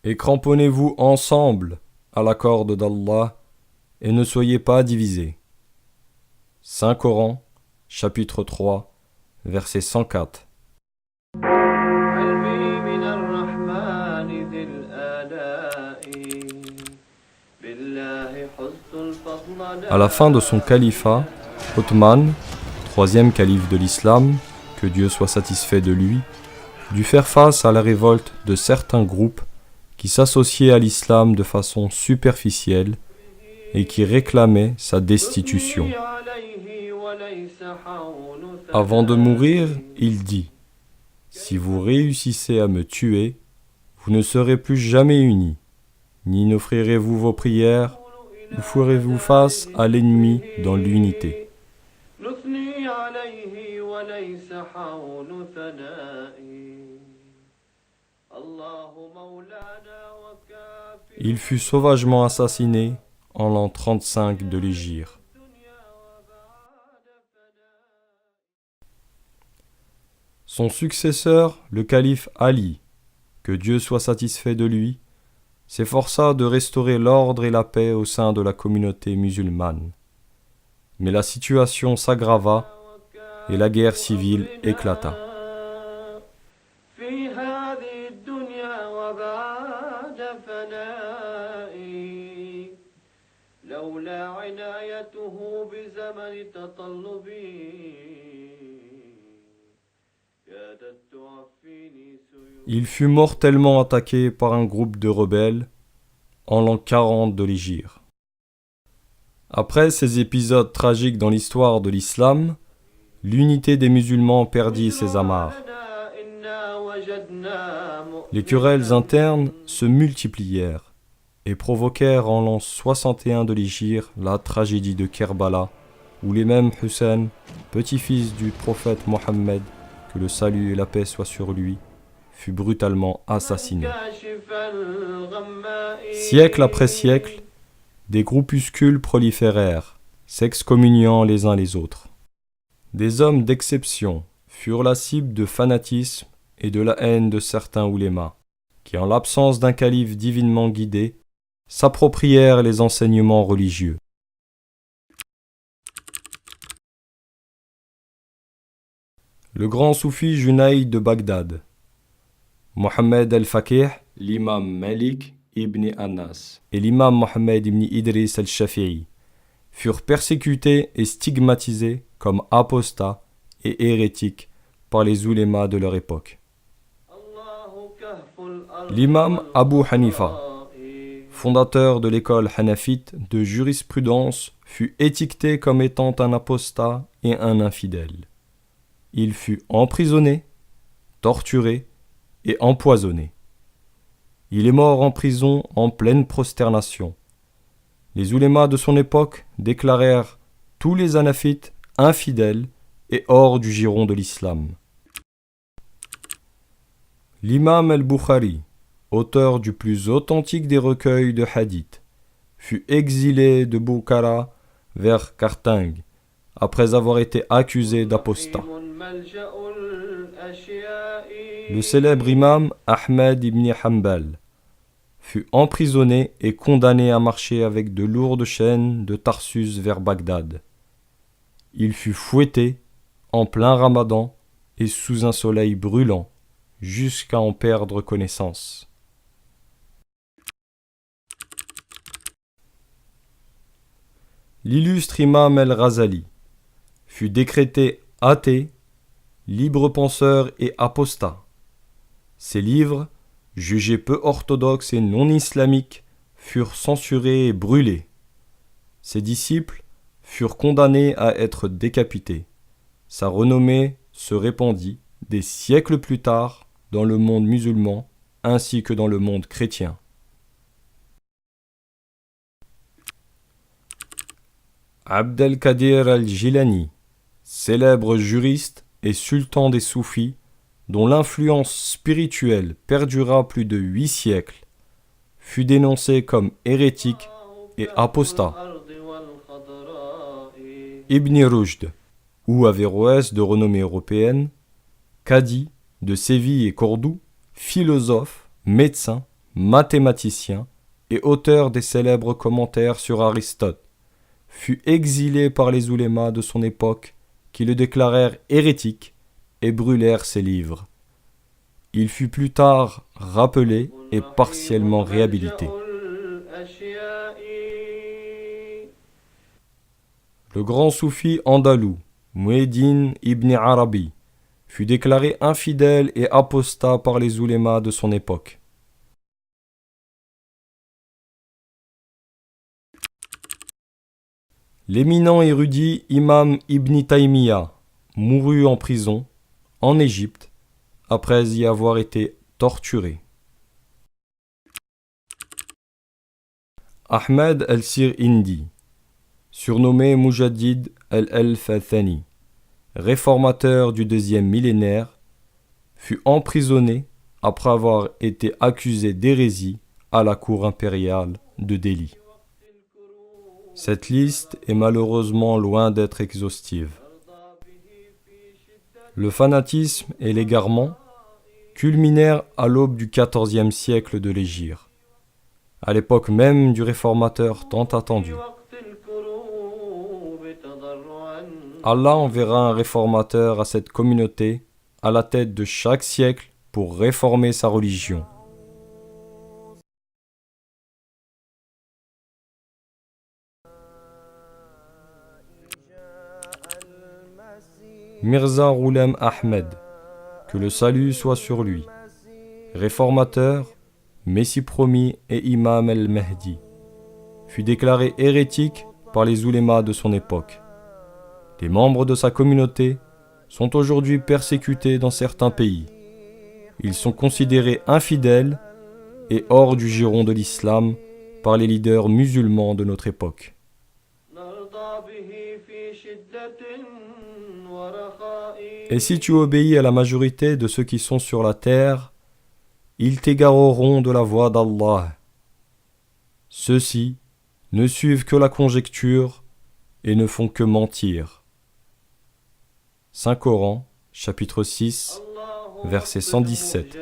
Et cramponnez-vous ensemble à la corde d'Allah et ne soyez pas divisés. Saint Coran, chapitre 3, verset 104. À la fin de son califat, Othman, troisième calife de l'islam, que Dieu soit satisfait de lui, dut faire face à la révolte de certains groupes qui s'associaient à l'islam de façon superficielle et qui réclamaient sa destitution. Avant de mourir, il dit : « Si vous réussissez à me tuer, vous ne serez plus jamais unis, ni n'offrirez-vous vos prières, ou ferez-vous face à l'ennemi dans l'unité. » Il fut sauvagement assassiné en l'an 35 de l'Hégire. Son successeur, le calife Ali, que Dieu soit satisfait de lui, s'efforça de restaurer l'ordre et la paix au sein de la communauté musulmane. Mais la situation s'aggrava et la guerre civile éclata. Il fut mortellement attaqué par un groupe de rebelles en l'an 40 de l'Hégire. Après ces épisodes tragiques dans l'histoire de l'islam, l'unité des musulmans perdit ses amarres. Les querelles internes se multiplièrent et provoquèrent en l'an 61 de l'Hégire la tragédie de Kerbala, où l'imam Hussein, petit-fils du prophète Mohammed, que le salut et la paix soient sur lui, fut brutalement assassiné. Siècle après siècle, des groupuscules proliférèrent, s'excommuniant les uns les autres. Des hommes d'exception furent la cible de fanatisme et de la haine de certains oulémas, qui, en l'absence d'un calife divinement guidé, s'approprièrent les enseignements religieux. Le grand soufi Junayd de Bagdad, Mohammed el-Faqih, l'imam Malik ibn Anas et l'imam Mohammed ibn Idris el-Shafi'i furent persécutés et stigmatisés comme apostats et hérétiques par les oulémas de leur époque. L'imam Abu Hanifa, fondateur de l'école hanafite de jurisprudence, fut étiqueté comme étant un apostat et un infidèle. Il fut emprisonné, torturé et empoisonné. Il est mort en prison en pleine prosternation. Les oulémas de son époque déclarèrent tous les hanafites infidèles et hors du giron de l'islam. L'imam al-Bukhari, auteur du plus authentique des recueils de hadith, fut exilé de Bukhara vers Carthage après avoir été accusé d'apostat. Le célèbre imam Ahmed ibn Hanbal fut emprisonné et condamné à marcher avec de lourdes chaînes de Tarsus vers Bagdad. Il fut fouetté en plein ramadan et sous un soleil brûlant jusqu'à en perdre connaissance. L'illustre imam el-Ghazali fut décrété athée, libre penseur et apostat. Ses livres, jugés peu orthodoxes et non islamiques, furent censurés et brûlés. Ses disciples furent condamnés à être décapités. Sa renommée se répandit des siècles plus tard dans le monde musulman ainsi que dans le monde chrétien. Abd el-Qadir al-Jilani, célèbre juriste et sultan des soufis, dont l'influence spirituelle perdura plus de 8 siècles, fut dénoncé comme hérétique et apostat. Ibn Rushd, ou Averroès de renommée européenne, cadi de Séville et Cordoue, philosophe, médecin, mathématicien et auteur des célèbres commentaires sur Aristote, fut exilé par les oulémas de son époque qui le déclarèrent hérétique et brûlèrent ses livres. Il fut plus tard rappelé et partiellement réhabilité. Le grand soufi andalou, Mueddin ibn Arabi, fut déclaré infidèle et apostat par les oulémas de son époque. L'éminent érudit Imam Ibn Taymiyyah mourut en prison, en Égypte, après y avoir été torturé. Ahmed el-Sir-Indi, surnommé Mujaddid el-Fathani, réformateur du deuxième millénaire, fut emprisonné après avoir été accusé d'hérésie à la cour impériale de Delhi. Cette liste est malheureusement loin d'être exhaustive. Le fanatisme et l'égarement culminèrent à l'aube du XIVe siècle de l'Hégire, à l'époque même du réformateur tant attendu. Allah enverra un réformateur à cette communauté à la tête de chaque siècle pour réformer sa religion. Mirza Ghulam Ahmed, que le salut soit sur lui, réformateur, Messie promis et Imam el-Mahdi, fut déclaré hérétique par les oulémas de son époque. Les membres de sa communauté sont aujourd'hui persécutés dans certains pays. Ils sont considérés infidèles et hors du giron de l'islam par les leaders musulmans de notre époque. Et si tu obéis à la majorité de ceux qui sont sur la terre, ils t'égareront de la voie d'Allah. Ceux-ci ne suivent que la conjecture et ne font que mentir. Saint Coran, chapitre 6, verset 117.